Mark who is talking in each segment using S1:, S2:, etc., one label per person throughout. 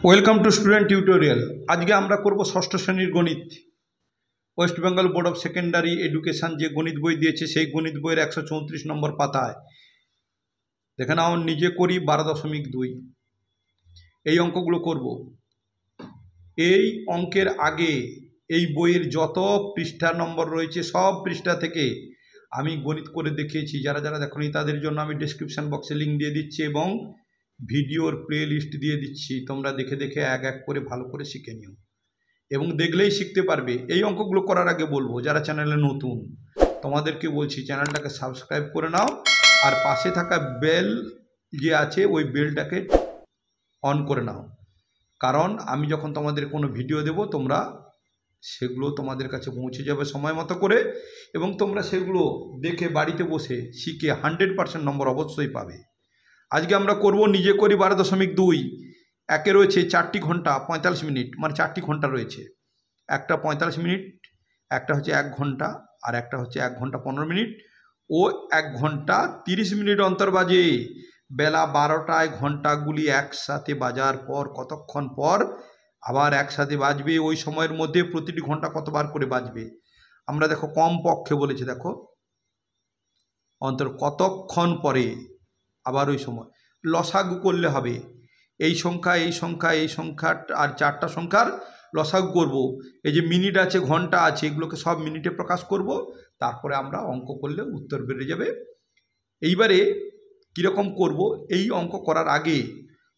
S1: Welcome to student tutorial. আজকে আমরা করব ষষ্ঠ শ্রেণীর গণিত। West Bengal Board of secondary education যে গণিত বই দিয়েছে সেই গণিত বইয়ের 134 নম্বর পাতায় দেখে নাও, নিজে করি 12.2 এই অঙ্কগুলো করব। এই অঙ্কের আগে এই বইয়ের যত পৃষ্ঠা নম্বর রয়েছে সব পৃষ্ঠা থেকে আমি গণিত করে দেখিয়েছি। যারা যারা দেখোনি তাদের জন্য আমি ডেসক্রিপশন বক্সে লিঙ্ক দিয়ে দিচ্ছি এবং ভিডিওর প্লে লিস্ট দিয়ে দিচ্ছি। তোমরা দেখে দেখে এক এক করে ভালো করে শিখে নিও এবং দেখলেই শিখতে পারবে। এই অঙ্কগুলো করার আগে বলবো, যারা চ্যানেলে নতুন তোমাদেরকে বলছি চ্যানেলটাকে সাবস্ক্রাইব করে নাও আর পাশে থাকা বেল যে আছে ওই বেলটাকে অন করে নাও, কারণ আমি যখন তোমাদের কোনো ভিডিও দেব তোমরা সেগুলো তোমাদের কাছে পৌঁছে যাবে সময় মতো করে এবং তোমরা সেগুলো দেখে বাড়িতে বসে শিখে 100% নম্বর অবশ্যই পাবে। আজকে আমরা করব নিজে করি 12.2। একে রয়েছে 4টি ঘন্টা 45 মিনিট, মানে 4টি ঘন্টা রয়েছে। একটা 45 মিনিট, একটা হচ্ছে 1 ঘন্টা, আর একটা হচ্ছে 1 ঘন্টা 15 মিনিট ও 1 ঘন্টা 30 মিনিট অন্তর বাজে। বেলা 12টায় ঘন্টাগুলি একসাথে বাজার পর কতক্ষণ পর আবার একসাথে বাজবে। ওই সময়ের মধ্যে প্রতিটি ঘন্টা কতবার করে বাজবে আমরা দেখো কম পক্ষে বলেছে, দেখো অন্তর কতক্ষণ পরে আবার ওই সময় লসাগু করলে হবে। এই সংখ্যা এই সংখ্যা এই সংখ্যা আর 4টা সংখ্যার লসাগু করব। এই যে মিনিট আছে ঘন্টা আছে এগুলোকে সব মিনিটে প্রকাশ করব, তারপরে আমরা অঙ্ক করলে উত্তর বেরিয়ে যাবে। এইবারে কীরকম করব, এই অঙ্ক করার আগে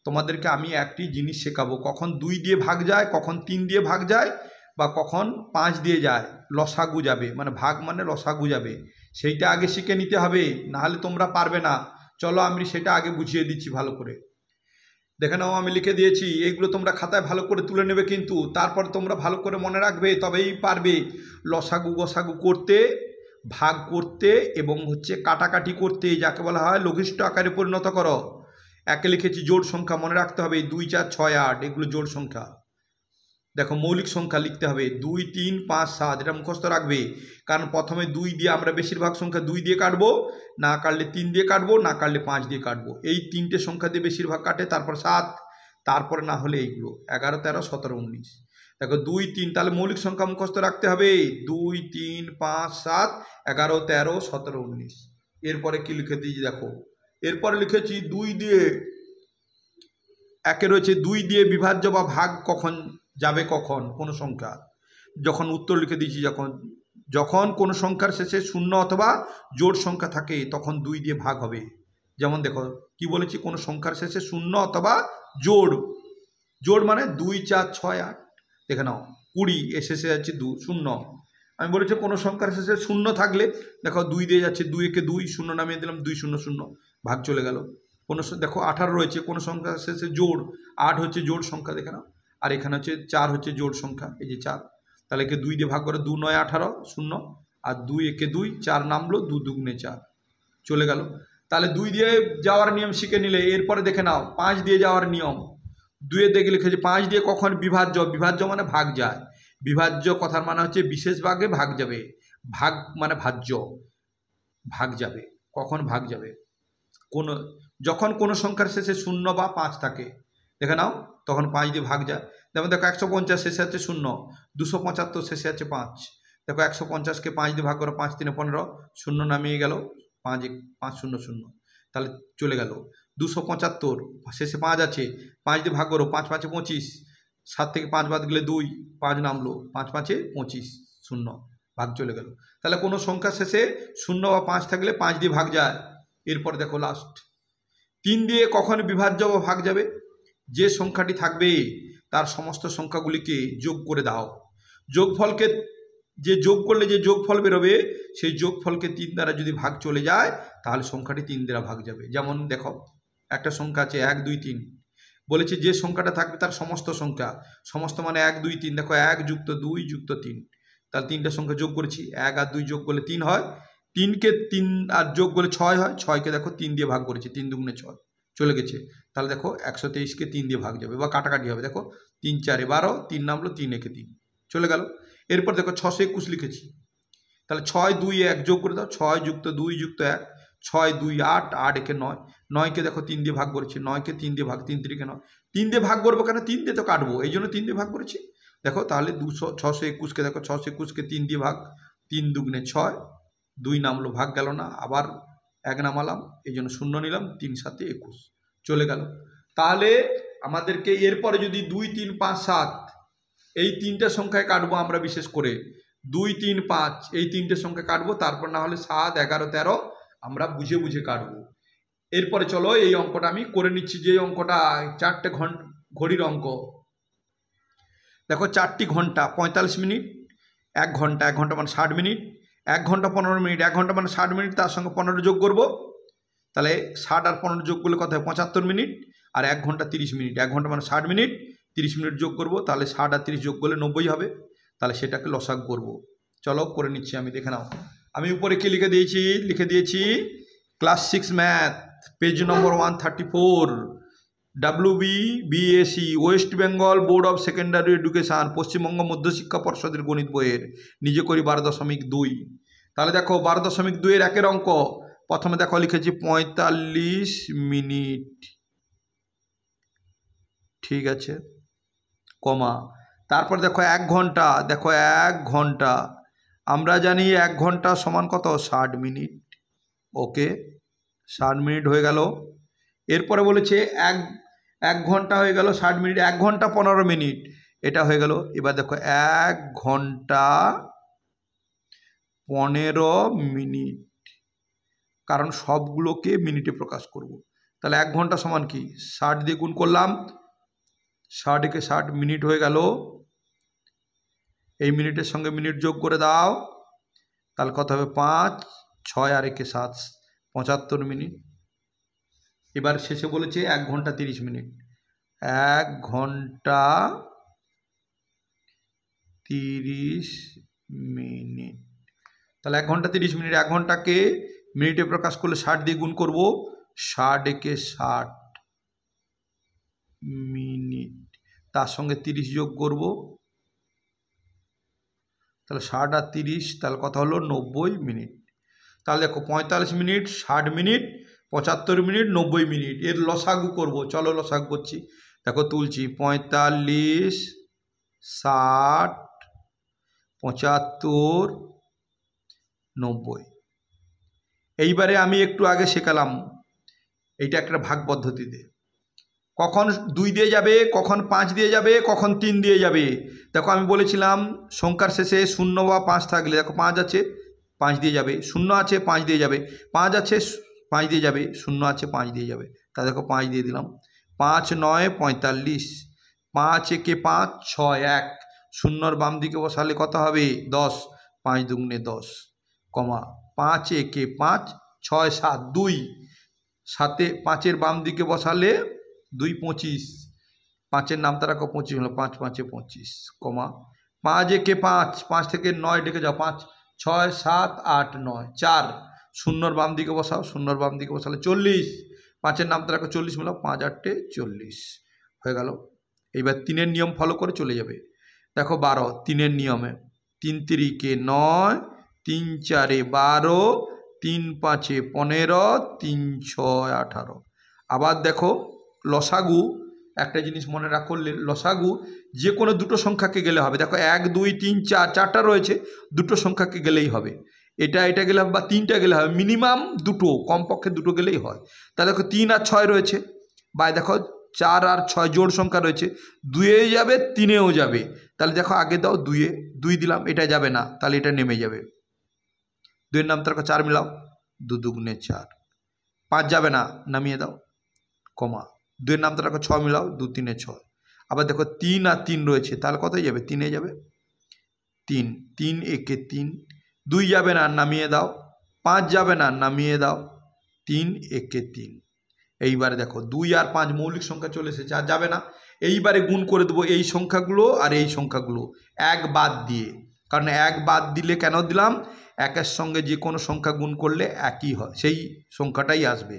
S1: তোমাদেরকে আমি একটি জিনিস শেখাবো, কখন 2 দিয়ে ভাগ যায়, কখন 3 দিয়ে ভাগ যায় বা কখন 5 দিয়ে যায়। লসাগু যাবে মানে ভাগ মানে লসাগু যাবে, সেইটা আগে শিখে নিতে হবে, নাহলে তোমরা পারবে না। চলো আমি সেটা আগে বুঝিয়ে দিচ্ছি ভালো করে। দেখে নাও আমি লিখে দিয়েছি, এইগুলো তোমরা খাতায় ভালো করে তুলে নেবে, কিন্তু তারপর তোমরা ভালো করে মনে রাখবে, তবেই পারবে লসাগু গসাগু করতে, ভাগ করতে এবং হচ্ছে কাটাকাটি করতে, যাকে বলা হয় লঘিষ্ঠ আকারে পরিণত করো। একে লিখেছি জোড় সংখ্যা, মনে রাখতে হবে 2, 4, 6, 8 এগুলো জোড় সংখ্যা। দেখো মৌলিক সংখ্যা লিখতে হবে 2, 3, 5, 7, এটা মুখস্থ রাখবে, কারণ প্রথমে 2 দিয়ে আমরা বেশিরভাগ সংখ্যা 2 দিয়ে কাটবো, না কাটলে 3 দিয়ে কাটবো, না কাটলে 5 দিয়ে কাটবো। এই 3টে সংখ্যা দিয়ে বেশিরভাগ কাটে, তারপর 7, তারপরে না হলে এইগুলো 11, 13, 17, 19। দেখো 2, 3, তাহলে মৌলিক সংখ্যা মুখস্থ রাখতে হবে 2, 3, 5, 7, 11, 13, 17, 19। এরপরে কি লিখে দিয়েছি দেখো, এরপরে লিখেছি 2 দিয়ে, একে রয়েছে 2 দিয়ে বিভাজ্য বা ভাগ কখন যাবে, কখন কোনো সংখ্যা, যখন উত্তর লিখে দিয়েছি যখন কোনো সংখ্যার শেষে শূন্য অথবা জোড় সংখ্যা থাকে তখন 2 দিয়ে ভাগ হবে। যেমন দেখো কি বলেছি, কোনো সংখ্যার শেষে শূন্য অথবা জোড় মানে 2, 4, 6, 8। দেখে নাও 20 এর শেষে যাচ্ছে 2 শূন্য। আমি বলেছি কোনো সংখ্যার শেষে শূন্য থাকলে দেখো 2 দিয়ে যাচ্ছে, 2 একে 2 শূন্য নামিয়ে দিলাম, 2 0 0 ভাগ চলে গেল। কোনো দেখো 18 রয়েছে, কোনো সংখ্যার শেষে জোড়, 8 হচ্ছে জোড় সংখ্যা দেখে নাও, আর এখানে হচ্ছে 4 হচ্ছে জোড় সংখ্যা, এই যে 4, তাহলে একে 2 দিয়ে ভাগ করে 2 9 18 0, আর 2 একে 2 4 নামলো, 2 দুগুণে 4 চলে গেল। তাহলে 2 দিয়ে যাওয়ার নিয়ম শিখে নিলে। এরপরে দেখে নাও 5 দিয়ে যাওয়ার নিয়ম। 2 এর দেখে লিখেছে 5 দিয়ে কখন বিভাজ্য, বিভাজ্য মানে ভাগ যায়, বিভাজ্য কথার মানে হচ্ছে বিশেষ ভাগে ভাগ যাবে, ভাগ মানে ভাজ্য, ভাগ যাবে, কখন ভাগ যাবে যখন কোনো সংখ্যার শেষে 0 বা 5 থাকে, দেখে নাও তখন 5 দিয়ে ভাগ যায়। যেমন দেখো 150 শেষে আছে 0, 275 শেষে আছে 5। দেখো 150কে 5 দিয়ে ভাগ করো, 5 3 15, 0 নামিয়ে গেল, 5 0 0, তাহলে চলে গেল। 275 শেষে 5 আছে, 5 দিয়ে ভাগ করো, 5 5 25, 7 থেকে 5 বাদ গেলে 2, 5 নামলো, 5 5 25 0 ভাগ চলে গেল। তাহলে কোনো সংখ্যা শেষে 0 বা 5 থাকলে 5 দিয়ে ভাগ যায়। এরপর দেখো লাস্ট 3 দিয়ে কখন বিভাজ্য বা ভাগ যাবে, যে সংখ্যাটি থাকবে তার সমস্ত সংখ্যাগুলিকে যোগ করে দাও। যোগফলকে যে যোগ করলে যে যোগফল বেরোবে সেই যোগফলকে 3 দ্বারা যদি ভাগ চলে যায় তাহলে সংখ্যাটি 3 দ্বারা ভাগ যাবে। যেমন দেখো একটা সংখ্যা আছে 1 2 3, বলেছে যে সংখ্যাটা থাকবে তার সমস্ত সংখ্যা, সমস্ত মানে 1 2 3, দেখো 1 যুক্ত 2 যুক্ত 3, তাহলে 3টা সংখ্যা যোগ করেছি, 1 আর 2 যোগ করলে 3 হয়, 3কে 3 আর যোগ করলে 6 হয়, 6কে দেখো 3 দিয়ে ভাগ করেছি, 3 দুগুণে 6 চলে গেছে। তাহলে দেখো 123কে 3 দিয়ে ভাগ যাবে বা কাটাকাটি হবে, দেখো 3 4 12, 3 নামলো, 3 একে 3 চলে গেল। এরপর দেখো 621 লিখেছি, তাহলে 6 2 1 যোগ করে দাও, 6 যুক্ত 2 যুক্ত 1, 6 2 8, 8 একে 9, 9কে দেখো 3 দিয়ে ভাগ করেছি, 9কে 3 দিয়ে ভাগ, 3 3কে 9, 3 দিয়ে ভাগ করবো কেন, 3 দিয়ে তো কাটবো, এই জন্য 3 দিয়ে ভাগ করেছি। দেখো তাহলে 621কে দেখো 621কে 3 দিয়ে ভাগ, 3 দুগুণে 6, 2 নামলো, ভাগ গেল না, আবার 1 নামালাম, এই জন্য 0 নিলাম, 3 7 21 চলে গেল। তাহলে আমাদেরকে এরপরে যদি 2 3 5 7 এই 3টে সংখ্যায় কাটবো আমরা, বিশেষ করে 2 3 5 এই 3টে সংখ্যা কাটবো, তারপর না হলে 7 11 13 আমরা বুঝে বুঝে কাটবো। এরপরে চলো এই অঙ্কটা আমি করে নিচ্ছি, যে অঙ্কটা 4টে ঘড়ির অঙ্ক। দেখো 4টি ঘন্টা 45 মিনিট, 1 ঘন্টা, 1 ঘন্টা মানে 60 মিনিট, 1 ঘন্টা 15 মিনিট, 1 ঘন্টা মানে 60 মিনিট, তার সঙ্গে 15 যোগ করবো, তাহলে 60 আর 15 যোগ করলে কত হয় 75 মিনিট, আর 1 ঘন্টা 30 মিনিট, 1 ঘন্টা মানে 60 মিনিট, 30 মিনিট যোগ করবো, তাহলে 60 আর 30 যোগ করলে 90 হবে, তাহলে সেটাকে লসাগু করবো। চলো করে নিচ্ছি আমি, দেখে নাও। আমি উপরে কি লিখে দিয়েছি class 6 math, page number 134, WBBSE West Bengal Board of Secondary Education, Paschimbanga মধ্যশিক্ষা পর্ষদের গণিত বইয়ের, নিজে করি 12.2। তাহলে দেখো 12.2 এর 1 অঙ্ক, প্রথমে দেখো লিখেছি 45 মিনিট, ঠিক আছে, কমা, তারপর দেখো 1 ঘন্টা, দেখো 1 ঘন্টা, আমরা জানি 1 ঘন্টা সমান কত 60 মিনিট, ওকে 60 মিনিট হয়ে গেল। এরপরে বলেছে 1 ঘন্টা হয়ে গেল 60 মিনিট, 1 ঘন্টা 15 মিনিট, এটা হয়ে গেল। এবার দেখো 1 ঘন্টা 15 মিনিট, কারণ সবগুলোকে মিনিটে প্রকাশ করব। তাহলে 1 ঘন্টা সমান কি 60 দিয়ে গুণ করলাম, 60কে 60 মিনিট হয়ে গেল, এই মিনিটের সঙ্গে মিনিট যোগ করে দাও, তাহলে কত হবে 5 6 আর 1 7 75 মিনিট। এবার শেষে বলেছে 1 ঘন্টা 30 মিনিট, 1 ঘন্টা 30 মিনিট, তাহলে 1 ঘন্টা 30 মিনিট, 1 ঘন্টাকে মিনিটে প্রকাশ করলে 60 দিয়ে গুণ করব, 60কে 60 মিনিট, তার সঙ্গে 30 যোগ করব, তাহলে 60 আর 30, তাহলে কথা হলো 90 মিনিট। তাহলে দেখো 45 মিনিট, 60 মিনিট, 75 মিনিট, 90 মিনিট, এর লসাগু করব। চলো লসাগু করছি, দেখো তুলছি 45 60 75 90। এইবারে আমি একটু আগে শেখালাম, এইটা একটা ভাগ পদ্ধতিতে, কখন 2 দিয়ে যাবে, কখন 5 দিয়ে যাবে, কখন 3 দিয়ে যাবে। দেখো আমি বলেছিলাম সংখ্যার শেষে 0 বা 5 থাকলে, দেখো 5 আছে 5 দিয়ে যাবে, 0 আছে 5 দিয়ে যাবে, 5 আছে 5 দিয়ে যাবে, 0 আছে 5 দিয়ে যাবে, তা দেখো 5 দিয়ে দিলাম। 5 9 45, 5 একে 5 6 1, 0 বাম দিকে বসালে কত হবে 10, 5 দুগুণে 10, কমা 5 একে 5 6 7 2, 7 5-এর বাম দিকে বসালে 2 25, 5-এর নামটা রাখো 25 হলো, 5 5 25, কমা 5 একে 5, 5 থেকে 9 ডেকে যাও, 5 6 7 8 9 4, 0 বাম দিকে বসাও, 0 বাম দিকে বসালে 40, 5-এর নামটা রাখো 40 হলো, 5 8 40 হয়ে গেল। এইবার 3-এর নিয়ম ফলো করে চলে যাবে। দেখো 12, 3-এর নিয়মে 3 3-কে 9, 3 4-এ 12, 3 5-এ 15, 3 6 18। আবার দেখো লসাগু, একটা জিনিস মনে রাখো, লসাগু যে কোনো দুটো সংখ্যাকে গেলে হবে। দেখো 1 2 3 4, 4টা রয়েছে, দুটো সংখ্যাকে গেলেই হবে, এটা গেলে হবে বা 3টা গেলে হবে, মিনিমাম দুটো, কমপক্ষে দুটো গেলেই হয়। তাহলে দেখো 3 আর 6 রয়েছে, বা দেখো 4 আর 6 জোড় সংখ্যা রয়েছে, 2-এ যাবে 3-এও যাবে, তাহলে দেখো আগে দাও 2-এ, 2 দিলাম, এটা যাবে না, তাহলে এটা নেমে যাবে। 2-এর নাম তারপর 4 মিলাও, 2 দুগুণে 4, 5 যাবে না, নামিয়ে দাও, কমা 2-এর নামটা রাখো 6 মিলাও, 2 3-এ 6। আবার দেখো 3 আর 3 রয়েছে, তাহলে কতই যাবে 3-এ যাবে, 3 3 একে 3, 2 যাবে না, নামিয়ে দাও, 5 যাবে না, নামিয়ে দাও, 3 একে 3। এইবারে দেখো 2 আর 5 মৌলিক সংখ্যা চলে এসেছে, আর যাবে না। এইবারে গুণ করে দেবো এই সংখ্যাগুলো আর এই সংখ্যাগুলো 1 বাদ দিয়ে, কারণ 1 বাদ দিলে কেন দিলাম, 1-এর সঙ্গে যে কোনো সংখ্যা গুণ করলে একই হয়, সেই সংখ্যাটাই আসবে।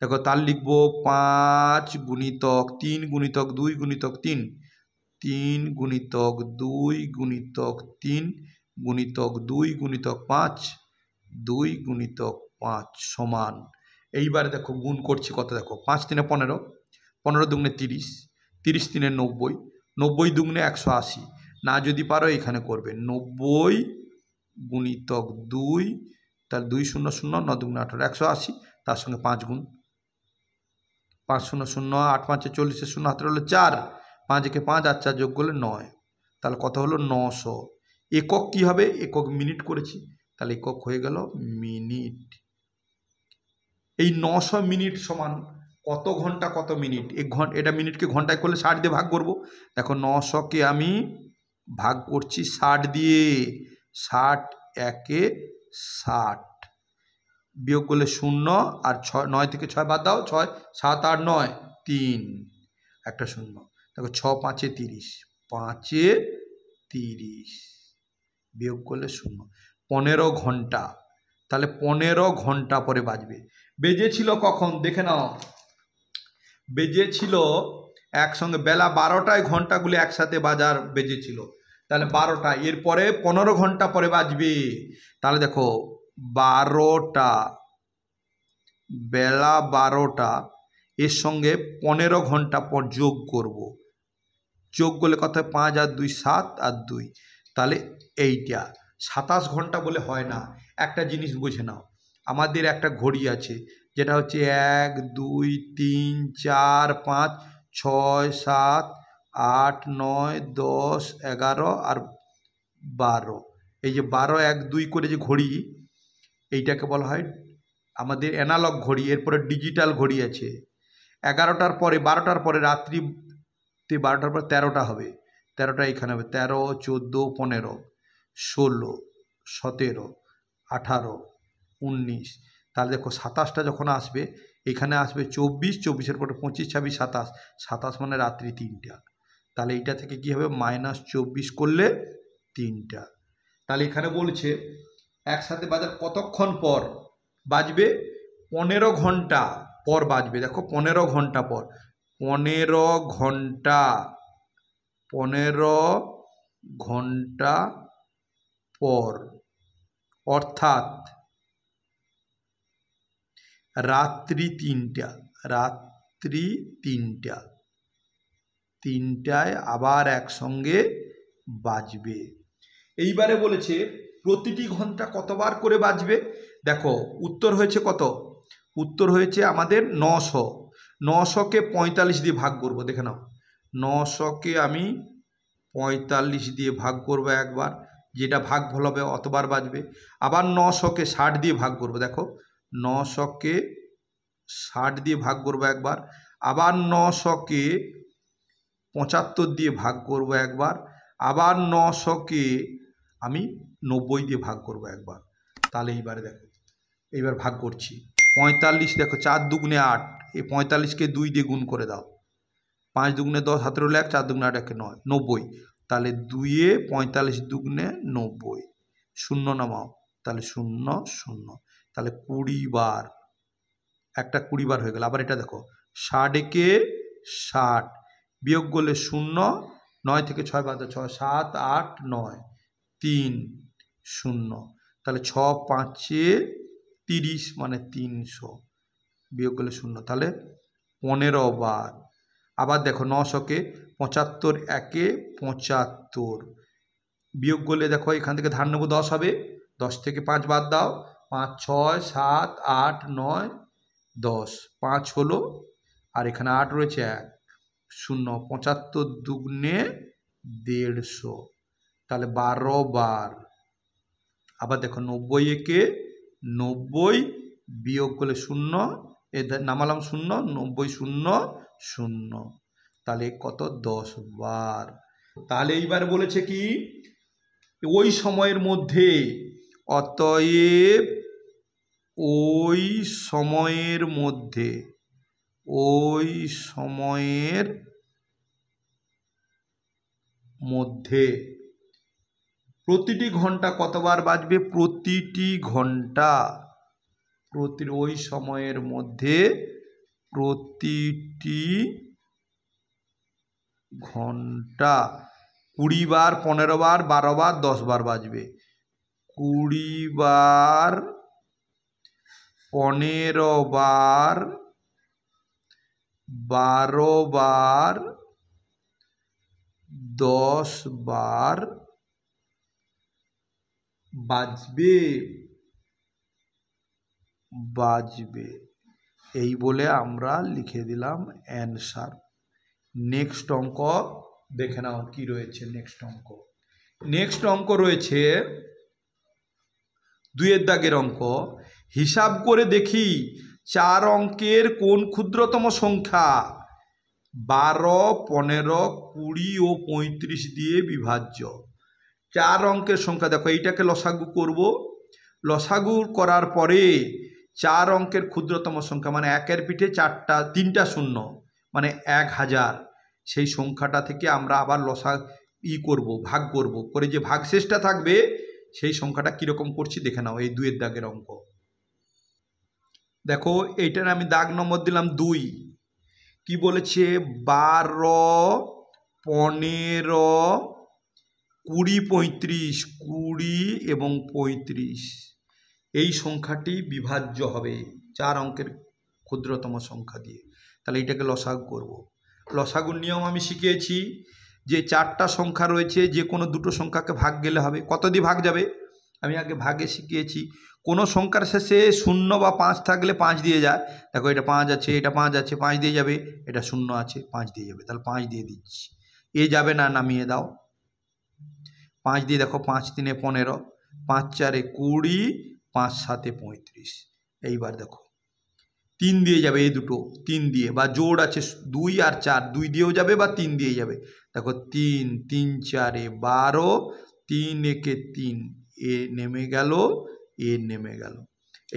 S1: দেখো তার লিখবো 5 গুণিতক 3 গুণিতক 2 গুণিতক 3, 3 গুণিতক 2 গুণিতক 3 গুণিতক 2 গুণিতক 5, 2 গুণিতক 5 সমান। এইবারে দেখো গুণ করছি কত, দেখো 5 3-এ 15, 15 দুগুণে 30, 30 তিনে 90, 90 দুগুণে 180। না যদি পারো এখানে করবে 90 গুণিতক 2, তাহলে 2 0 0, 9 দুগুণে 18, 180, তার সঙ্গে 5 গুণ, 5 0 0, 8 5 40, 0 হাতে হলো 4, 5 একে 5, আর 4 যোগ করলে 9, তাহলে কত হলো 900। একক কি হবে? একক মিনিট করেছি, তাহলে একক হয়ে গেল মিনিট। এই 900 মিনিট সমান কত ঘন্টা কত মিনিট? এটা মিনিটকে ঘন্টায় করলে 60 দিয়ে ভাগ করব। দেখো 900কে আমি ভাগ করছি 60 দিয়ে, 60 একে 60, বিয়োগ করলে 0, আর 9 থেকে 6 বাদ দাও, 6 7 8 9 3, একটা 0। দেখো 6 5 30, 5 30, বিয়োগ করলে 0, 15 ঘন্টা। তাহলে 15 ঘন্টা পরে বাজবে। বেজেছিল কখন দেখে নাও, বেজেছিল একসঙ্গে বেলা 12টায় ঘন্টাগুলি একসাথে বাজার বেজেছিল, তাহলে 12টা, এরপরে 15 ঘন্টা পরে বাজবে। তাহলে দেখো 12টা, বেলা 12টা, এর সঙ্গে 15 ঘন্টা পর যোগ করব, যোগ করলে কত হয়? 5 আর 2 7, আর 2, তাহলে এইটা 27 ঘন্টা বলে হয় না। একটা জিনিস বুঝে নাও, আমাদের একটা ঘড়ি আছে যেটা হচ্ছে 1 2 3 4 5 6 7 8 9 10 11 আর 12, এই যে 12 1 2 করে যে ঘড়ি, এইটাকে বলা হয় আমাদের অ্যানালগ ঘড়ি। এরপরে ডিজিটাল ঘড়ি আছে। 11টার পরে 12টার পরে রাত্রিতে 12টার পর 13টা হবে, 13টা এখানে হবে, 13 14 15 16 17 18 19, তাহলে দেখো 27টা যখন আসবে এখানে আসবে 24, 24-এর পরে 25 26 27, 27 মানে রাত্রি 3টা, তাহলে এইটা থেকে কি হবে? -24 করলে 3টা। তাহলে এখানে বলছে একসাথে বাজার কতক্ষণ পর বাজবে? 15 ঘন্টা পর বাজবে। দেখো 15 ঘন্টা পর, 15 ঘন্টা, 15 ঘন্টা পর, অর্থাৎ রাত্রি 3টা, রাত্রি 3টা, 3টায় আবার একসঙ্গে বাজবে। এইবারে বলেছে প্রতিটি ঘন্টা কতবার করে বাজবে। দেখো উত্তর হয়েছে কত? উত্তর হয়েছে আমাদের 900। 900কে 45 দিয়ে ভাগ করব, দেখে নাও, 900কে আমি 45 দিয়ে ভাগ করব একবার, যেটা ভাগ ফল হবে অতবার বাজবে। আবার 900কে 60 দিয়ে ভাগ করব, দেখো 900কে 60 দিয়ে ভাগ করব একবার, আবার 900কে 75 দিয়ে ভাগ করব একবার, আবার 900কে আমি 90 দিয়ে ভাগ করব একবার। তাহলে এইবারে দেখো, এইবার ভাগ করছি। 45, দেখো 4 দুগুণে 8, এই 45কে 2 দিয়ে গুণ করে দাও, 5 দুগুণে 10, 17 1, 4 দুগুণে 8 1 9, 90, তাহলে 2-এ 45 দুগুণে 90, 0 নামাও, তাহলে 0 0, তাহলে 20 বার, একটা 20 বার হয়ে গেল। আবার এটা দেখো 60 একে 60, বিয়োগ করলে 0, 9 থেকে 6 বাদ দাও, 6 7 8 9 3 0, তাহলে 6 5-এ 30 মানে 300, বিয়োগ করলে 0, তাহলে 15 বার। আবার দেখো 900কে 75 একে 75, বিয়োগ করলে দেখো এখান থেকে ধার নেব 10 হবে, 10 থেকে 5 বাদ দাও, 5 6 7 8 9 10, 5 হলো, আর এখানে 8 রয়েছে 1 0, 75 দুগুণে 150, তাহলে 12 বার। আবার দেখো 90 একে 90, বিয়োগ করলে 0, এ নামালাম 0, 90 0 0, তাহলে কত? 10 বার। তাহলে এইবার বলেছে কি ওই সময়ের মধ্যে, অতএব ওই সময়ের মধ্যে, ওই সময়ের মধ্যে প্রতিটি ঘন্টা কতবার বাজবে? প্রতিটি ঘন্টা, ওই সময়ের মধ্যে প্রতিটি ঘন্টা 20 বার, 15 বার, 12 বার, 10 বার বাজবে। 20 বার, 15 বার, 12 বার, 10 বার বাজবে বাজবে এই বলে আমরা লিখে দিলাম অ্যান্সার। নেক্সট অঙ্ক দেখে নাও কি রয়েছে। নেক্সট অঙ্ক রয়েছে 2 দাগের অঙ্ক। হিসাব করে দেখি 4 অঙ্কের কোন ক্ষুদ্রতম সংখ্যা 12, 15, 20 ও 35 দিয়ে বিভাজ্য। 4 অঙ্কের সংখ্যা দেখো, এইটাকে লসাগু করব। লসাগু করার পরে 4 অঙ্কের ক্ষুদ্রতম সংখ্যা মানে 1-এর পিঠে 3টা শূন্য মানে 1000, সেই সংখ্যাটা থেকে আমরা আবার করব, ভাগ করব, করে যে ভাগশেষটা থাকবে সেই সংখ্যাটা কীরকম করছি দেখে নাও। এই 2 দাগের অঙ্ক দেখো, এইটার আমি দাগ নম্বর দিলাম 2। কি বলেছে? 12, 15, 20, 35, 20 এবং 35 এই সংখ্যাটি বিভাজ্য হবে 4 অঙ্কের ক্ষুদ্রতম সংখ্যা দিয়ে। তাহলে এইটাকে লসাগু করব। লসাগুর নিয়ম আমি শিখিয়েছি যে 4টা সংখ্যা রয়েছে, যে কোনো দুটো সংখ্যাকে ভাগ গেলে হবে। কত দিয়ে ভাগ যাবে আমি আগে ভাগে শিখিয়েছি। কোনো সংখ্যার শেষে 0 বা 5 থাকলে 5 দিয়ে যায়। দেখো এটা 5 আছে, এটা 5 আছে, 5 দিয়ে যাবে। এটা 0 আছে, 5 দিয়ে যাবে। তাহলে 5 দিয়ে দিচ্ছি। যাবে না, নামিয়ে দাও। 5 দিয়ে দেখো, 5 3 15, 5 4 20, 5 7 35। এইবার দেখো 3 দিয়ে যাবে, এই দুটো 3 দিয়ে, বা জোড় আছে 2 আর 4, 2 দিয়েও যাবে বা 3 দিয়ে যাবে। দেখো 3 3 4 12, 3 1 3, এ নেমে গেল, এ নেমে গেল।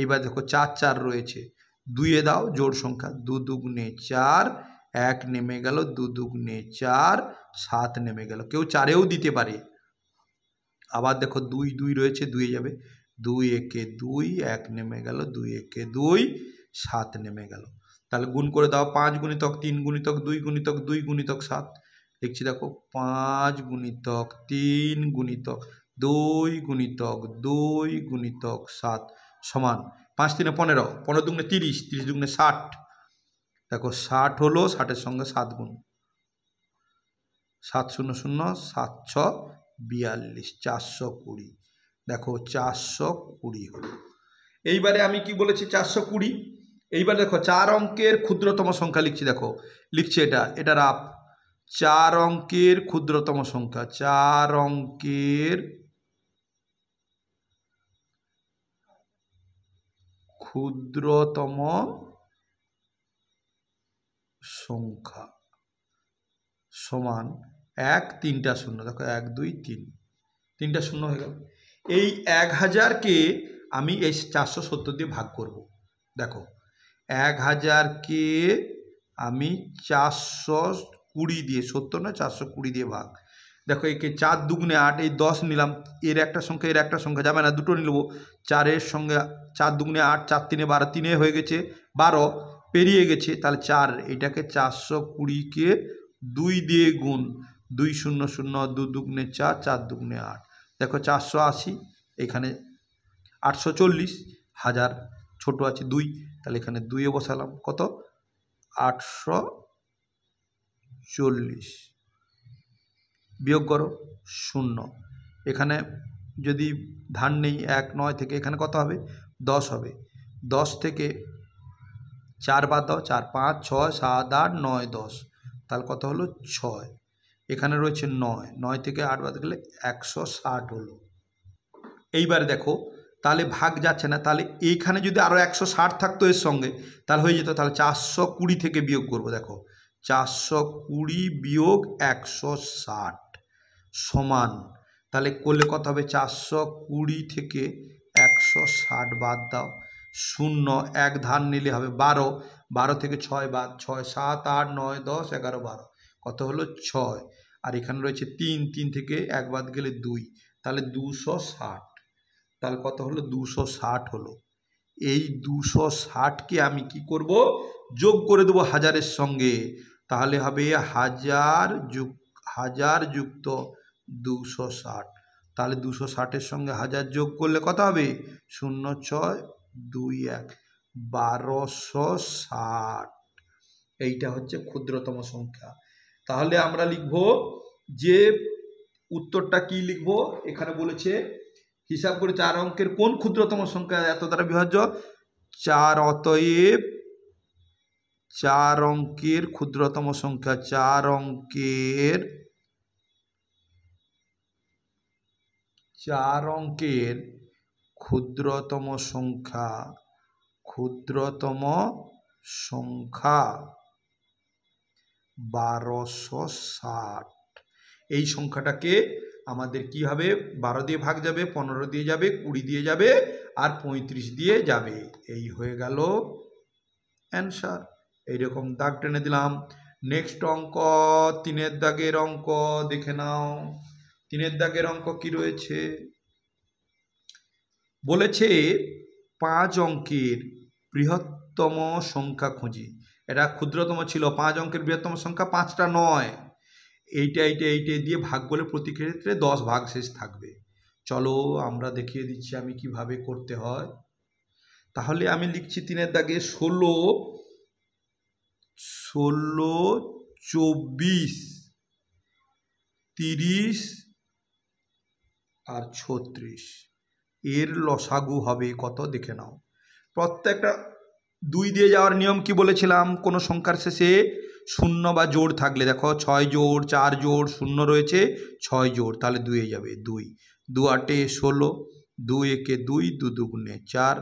S1: এইবার দেখো 4 4 রয়েছে, 2 দাও জোড় সংখ্যা, 2 2 4, 1 নেমে গেল, 2 2 4, 7 নেমে গেল। কেউ 4-এও দিতে পারে। আবার দেখো 2 2 রয়েছে, 2 যাবে, 2 1 2, 1 নেমে গেল, 2 1 2, 7 নেমে গেল। তাহলে গুণ করে দাও, 5 গুণিতক 3 গুণিতক 2 গুণিতক 2 গুণিতক 7। লিখছি দেখো, 5 গুণিতক 3 গুণিতক 2 গুণিতক 2 গুণিতক 7 সমান 5 3 15, 15 2 30, 30 2 60। দেখো 60 হলো, 60-এর সঙ্গে 7 গুণ, 7 0 0, 7 6 42, 420। দেখো 420 হলো। এইবারে আমি কি বলেছি? 420। এইবার দেখো 4 অঙ্কের ক্ষুদ্রতম সংখ্যা লিখছি। দেখো লিখছি, এটা রাফ। 4 অঙ্কের ক্ষুদ্রতম সংখ্যা, 4 অঙ্কের ক্ষুদ্রতম সংখ্যা সমান 1 3টা শূন্য। দেখো 1 2 3, 3টা শূন্য হয়ে গেল। এই 1000-কে আমি এই 470 দিয়ে ভাগ করব। দেখো 1000-কে আমি 420 দিয়ে, 70 না 420 দিয়ে ভাগ। দেখো একে 4 2 8, এই 10 নিলাম, এর একটা সংখ্যা এর একটা সংখ্যা যাবে না, দুটো নিলব। 4-এর সঙ্গে 4 2 8, 4 3 12, 3 হয়ে গেছে 12, পেরিয়ে গেছে। তাহলে 4, এটাকে 420-কে 2 দিয়ে গুণ, 2 0 0, 2 2 4, 4 2 8। দেখো 480, এখানে 840, 1000 ছোট আছে 2, তাহলে এখানে 2 বসালাম। কত? 840। বিয়োগ করো 0। এখানে যদি ধান নেই, 1 9 থেকে এখানে কত হবে? 10 হবে। 10 থেকে 4 বাদ দাও, 4 5 6 7 8 9 10, তাহলে কত হলো? 6। এখানে রয়েছে 9, 9 থেকে 8 বাদ গেলে 160 হলো। এইবারে দেখো, তাহলে ভাগ যাচ্ছে না, তাহলে এইখানে যদি আরও 160 থাকতো এর সঙ্গে, তাহলে হয়ে যেত। তাহলে 420 থেকে বিয়োগ করবো। দেখো 420 বিয়োগ 160 সমান, তাহলে করলে কত হবে? 420 থেকে 160 বাদ দাও, 0 1 ধার নিলে হবে 12, 12 থেকে 6 বাদ, 6 7 8 9 10 11 12, কত হলো? 6। আর এখানে রয়েছে 3, 3 থেকে 1 বাদ গেলে 2, তাহলে 260। তাহলে কত হলো? 260 হলো। এই 260-কে আমি কি করব? যোগ করে দেবো 1000-এর সঙ্গে। তাহলে হবে 1000 যুক্ত 260। তাহলে 260-এর সঙ্গে 1000 যোগ করলে কত হবে? 0 6 2 1, 1260। এইটা হচ্ছে ক্ষুদ্রতম সংখ্যা। তাহলে আমরা লিখব যে উত্তরটা কি লিখবো, এখানে বলেছে হিসাব করে 4 অঙ্কের কোন ক্ষুদ্রতম সংখ্যা এত দ্বারা বিভাজ্য। 4, অতএব 4 অঙ্কের ক্ষুদ্রতম সংখ্যা, 4 অঙ্কের ক্ষুদ্রতম সংখ্যা 1260। এই সংখ্যাটাকে আমাদের কি হবে, 12 দিয়ে ভাগ যাবে, 15 দিয়ে যাবে, 20 দিয়ে যাবে, আর 35 দিয়ে যাবে। এই হয়ে গেল অ্যান্সার। এইরকম দাগ টেনে দিলাম। নেক্সট অঙ্ক, 3-এর দাগের অঙ্ক দেখে নাও। 3-এর দাগের অঙ্ক কি রয়েছে, বলেছে 5 অঙ্কের বৃহত্তম সংখ্যা খুঁজি। এটা ক্ষুদ্রতম ছিল, 5 অঙ্কের বৃহত্তম সংখ্যা 5টা নয়, এইটা দিয়ে ভাগ বলে প্রতি ক্ষেত্রে 10 ভাগ শেষ থাকবে। চলো আমরা দেখিয়ে দিচ্ছি আমি কিভাবে করতে হয়। তাহলে আমি লিখছি 3-এর দাগে 16, 24, 30 আর 36। এর লসাগু হবে কত দেখে নাও। প্রত্যেকটা 2 দিয়ে যাওয়ার নিয়ম কি বলেছিলাম, কোনো সংখ্যার শেষে শূন্য বা জোড় থাকলে, দেখো 6 জোড়, 4 জোড়, 0 রয়েছে, 6 জোড়, তাহলে 2 এ যাবে। 2, 2 8 16, 2 একে 2, 2 দুগুণে 4,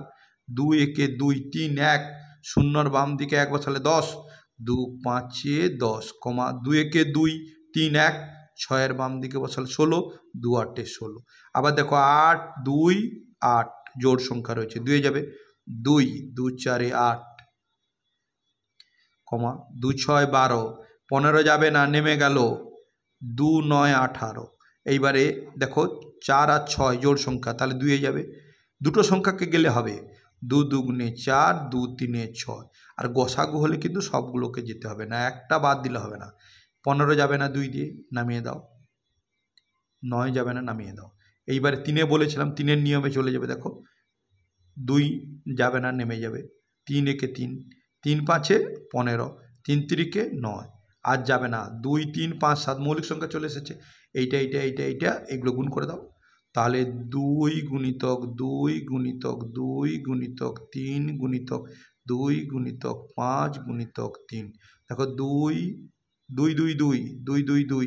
S1: 2 একে 2, 3 1, শূন্যর বাম দিকে 1 বসালে 10, 2 5 10, 2 একে 2, 3 1, 6-এর বাম দিকে বসালে 16, 2 8 16। আবার দেখো 8 2 8 জোড় সংখ্যা রয়েছে, 2 এ যাবে। 2, 2 4 8, 2 6 12, 15 যাবে না, নেমে গেল। 2 9 18। এইবারে দেখো 4 আর 6 জোড় সংখ্যা, তাহলে 2 এ যাবে। দুটো সংখ্যাকে গেলে হবে 2 দুগুণে 4, 2 3 6। আর গসাগু হলে কিন্তু সবগুলোকে যেতে হবে না, একটা বাদ দিলে হবে না। 15 যাবে না 2 দিয়ে, নামিয়ে দাও। 9 যাবে না, নামিয়ে দাও। এইবারে 3-এ বলেছিলাম, 3-এর নিয়মে চলে যাবে। দেখো 2 যাবে না, নেমে যাবে। 3 একে 3, 3 5 15, 3 3 9, আর যাবে না। 2 3 5 7 মৌলিক সংখ্যা চলে এসেছে। এইটা এগুলো গুণ করে দাও। তাহলে 2 গুণিতক 2 গুণিতক 2 গুণিতক 3 গুণিতক 2 গুণিতক 5 গুণিতক 3। দেখো 2 2 2 2 2 2 2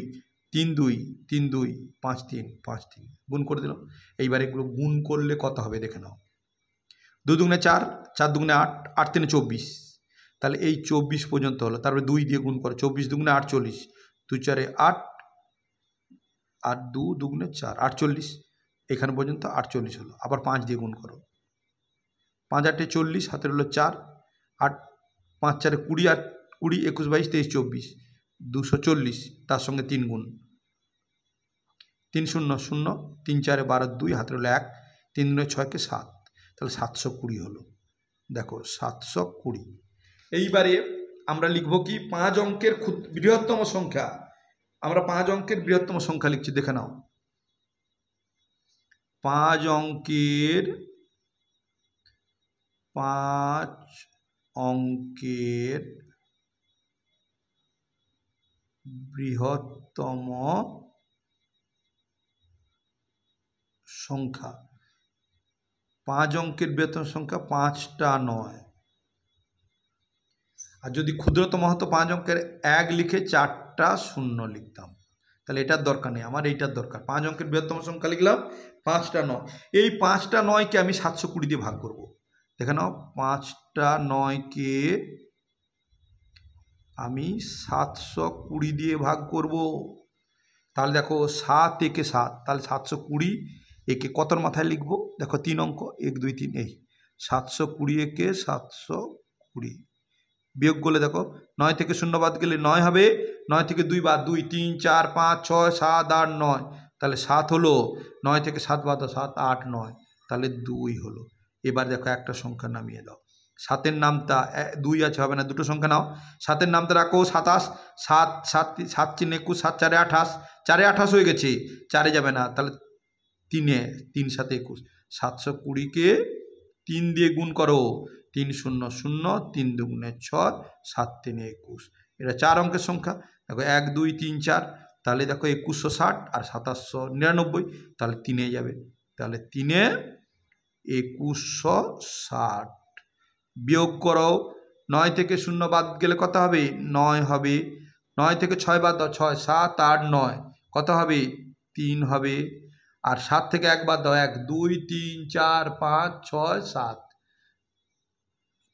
S1: 3 2 3 2 5 3 5 3 গুণ করে দিলাম। এইবার এগুলো গুণ করলে কত হবে দেখে নাও। 2 দুগুণে 4, 4 দুগুণে 8, 8 3 24। তাহলে এই 24 পর্যন্ত হলো। তারপরে 2 দিয়ে গুণ করো, 24 দুগুণে 48, 2 4 8, আর 2 দুগুণে 4 48। এখানে পর্যন্ত 48 হলো। আবার 5 দিয়ে গুণ করো, 5 8 40, হাতের হলো 4, 8 5 4 20, আর 20 21 22 23 24, 240। তার সঙ্গে 3 গুণ, 3 0 0, 3 4 12 2, হাতের হলো 1, 3 2 6 কে 7, তাহলে 720 হলো। দেখো 720। এইবারে আমরা লিখব কি, 5 অঙ্কের বৃহত্তম সংখ্যা। আমরা 5 অঙ্কের বৃহত্তম সংখ্যা লিখছি, দেখে নাও। 5 অঙ্কের বৃহত্তম সংখ্যা। 5 অঙ্কের বৃহত্তম সংখ্যা 5টা নয়। আর যদি ক্ষুদ্রতম হতো 5 অঙ্কের 1 লিখে 4টা শূন্য লিখতাম। তাহলে এটার দরকার নেই, আমার এইটার দরকার। 5 অঙ্কের বৃহত্তম সংখ্যা লিখলাম, 5টা 9। এই 5টা 9কে আমি 720 দিয়ে ভাগ করব। দেখে নাও, 5টা 9কে আমি 720 দিয়ে ভাগ করব। তাহলে দেখো 7 একে 7, তাহলে 720 একে কতর মাথায় লিখবো, দেখো 3 অঙ্ক, 1 2 3, এই 720 একে 720। বিয়োগ করলে দেখো 9 থেকে 0 বাদ গেলে 9 হবে, 9 থেকে 2 বাদ 2, 3 4 5 6 7 8 9, তাহলে 7 হলো। 9 থেকে 7 বাদ 7 8 9, তাহলে 2 হলো। এবার দেখো একটা সংখ্যা নামিয়ে দাও। 7-এর নামটা 2 আছে, হবে না, দুটো সংখ্যা নাও। 7-এর নামটা রাখো 27, 7 7 7 3 21, 7 4 28, 4 28 হয়ে গেছে, 4-এ যাবে না, তাহলে 3-এ, 3 7 21। 720-কে 3 দিয়ে গুণ করো, 3 0 0, 3 দুগুণে 6, 7 3 21। এটা 4 অঙ্কের সংখ্যা। দেখো 1 2 3 4, তাহলে দেখো 2160 আর 2799, তাহলে 3-এ যাবে। তাহলে 3-এ 2160 বিয়োগ করো। 9 থেকে 0 বাদ গেলে কত হবে? 9 হবে। 9 থেকে 6 বাদ দাও, 6, 7, 8, 9 কত হবে? 3 হবে। আর 7 থেকে 1 বাদ দাও, 1, 2, 3, 4, 5, 6, 7,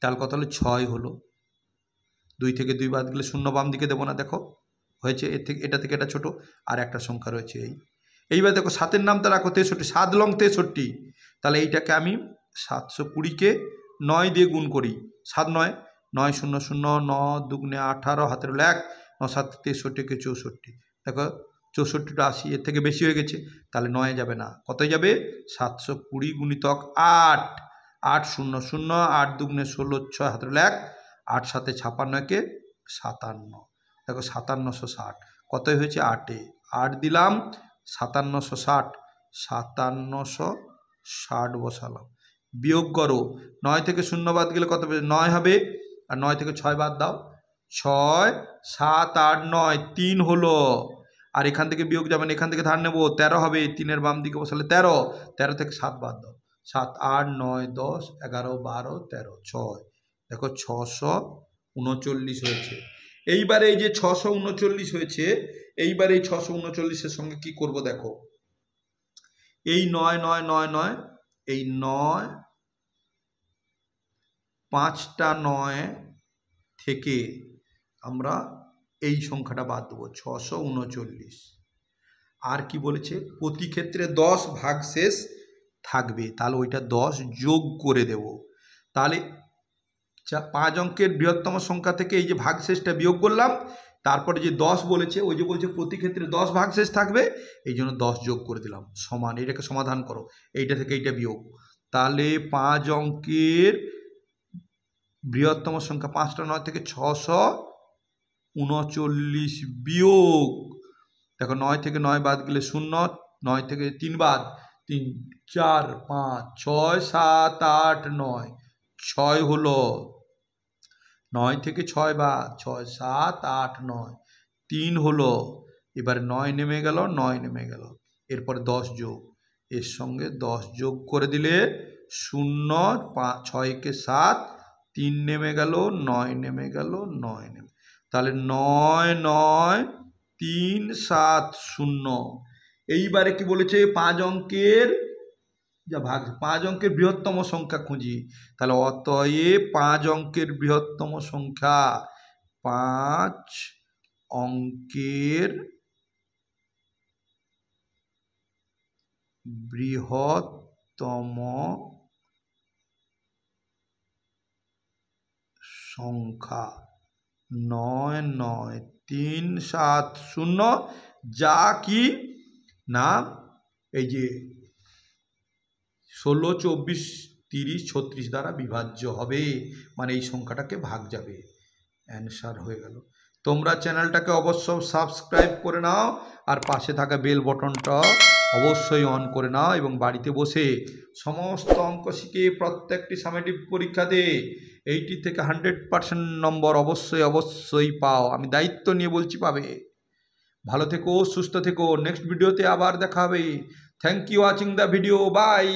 S1: তাহলে কত হলো? 6 হলো। 2 থেকে 2 বাদ গেলে 0 বাম দিকে দেবো না, দেখো হয়েছে। এটা থেকে এটা ছোট, আর একটা সংখ্যা রয়েছে এইবার দেখো 7-এর নামটা রাখো 63, 7 লং 63, তাহলে এইটাকে আমি 720-কে 9 দিয়ে গুণ করি। 7 9, 9 0 0, 9 2 18, হাতের হলো 1, 9 7 63-কে 64, দেখো 64টা 80, এর থেকে বেশি হয়ে গেছে, তাহলে 9-এ যাবে না। কতই যাবে? 720 গুণিতক 8, 8 0 0, 8 2 16, 6 হাতের হলো 1, 8 7 56-কে 57, দেখো 5760 কতই হয়েছে? 8-এ 8 দিলাম, 5760, 5760 বসালাম। বিয়োগ করো। 9 থেকে 0 বাদ গেলে কত হবে? 9 হবে। আর 9 থেকে 6 বাদ দাও, 6 7 8 9, 3 হলো। আর এখান থেকে বিয়োগ যাবেন, এখান থেকে ধার নেবো, 13 হবে। 3-এর বাম দিকে বসালে 13, 13 থেকে 7 বাদ দাও, 7 8 9 10 11 12 13, 6, দেখো 639 হয়েছে। এইবারে এই যে 639 হয়েছে, এইবারে এই 639-এর সঙ্গে কি করব দেখো। এই 9 9 9 9, এই 9, 5টা 9 থেকে আমরা এই সংখ্যাটা বাদ দেবো, 639। আর কি বলেছে? প্রতি ক্ষেত্রে 10 ভাগশেষ থাকবে, তাহলে ওইটা 10 যোগ করে দেব। তাহলে 5 অঙ্কের বৃহত্তম সংখ্যা থেকে এই যে ভাগশেষটা বিয়োগ করলাম, তারপরে যে 10 বলেছে, ওই যে বলছে প্রতি ক্ষেত্রে 10 ভাগশেষ থাকবে, এই জন্য 10 যোগ করে দিলাম, সমান। এটাকে সমাধান করো, এইটা থেকে এইটা বিয়োগ। তাহলে 5 অঙ্কের বৃহত্তম সংখ্যা 5টা 9 থেকে 639 বিয়োগ, দেখো 9 থেকে 9 বাদ গেলে 0, 9 থেকে 3 বাদ, 3 4 5 6 7 8 9, 6 হলো। 9 থেকে 6 বাদ, 6 7 8 9, 3 হলো। এবার 9 নেমে গেল, 9 নেমে গেল। এরপরে 10 যোগ, এর সঙ্গে 10 যোগ করে দিলে 0, 6 কে 7, 3 নেমে গেল, 9 নেমে গেল, 9 নেমে, তাহলে 9 9 3 7 0। এইবারে কি বলেছে? 5 অঙ্কের যা ভাগ, 5 অঙ্কের বৃহত্তম সংখ্যা খুঁজি। তাহলে অতএব 5 অঙ্কের বৃহত্তম সংখ্যা, 5 অঙ্কের বৃহত্তম সংখ্যা 9 9 3 7 0, যা কি না এই যে 16 24 30 36 দ্বারা বিভাজ্য হবে, মানে এই সংখ্যাটাকে ভাগ যাবে। অ্যান্সার হয়ে গেল। তোমরা চ্যানেলটাকে অবশ্যই সাবস্ক্রাইব করে নাও, আর পাশে থাকা বেল বটনটা অবশ্যই অন করে নাও, এবং বাড়িতে বসে সমস্ত অঙ্ক শিখে প্রত্যেকটি সামেটিক পরীক্ষাতে 80 থেকে 100% নম্বর অবশ্যই পাও। আমি দায়িত্ব নিয়ে বলছি, পাবে। ভালো থেকো, সুস্থ থেকো। নেক্সট ভিডিওতে আবার দেখা হবে। Thank you watching the video. By.